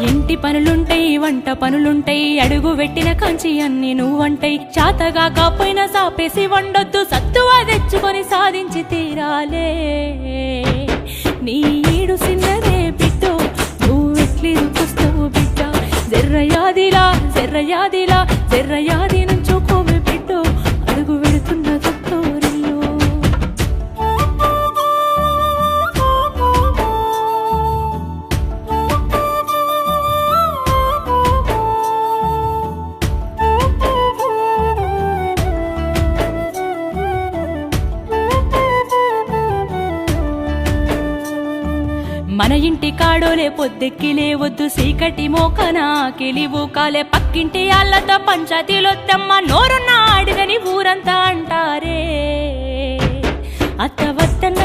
ఇంటి పనులుంటాయి వంట పనులుంటాయి అడుగు పెట్టిన కంచి అన్ని నువ్వంటాయి చాతగా కాపోయినా సాపేసి వండొద్దు సత్తువా తెచ్చుకొని సాధించి తీరాలే నీ ఈడు సిన్నదే బిడ్డో నువ్వెట్లి రుకుస్తావు బిడ్డ జర్రయాదిలా జర్రయాదిలా జర్రయాది నుంచోకోవే బిడ్డో అడుగు పెడుతున్న తొట్టోరిల్లు మన ఇంటి కాడోలే పొద్దెక్కి లేవద్దు సీకటి మోకనా కిలివు కాలే పక్కింటి అల్లతో పంచాయతీలొత్తమ్మ నోరున్న ఆడిదని ఊరంతా అంటారే అత్త వత్తన్న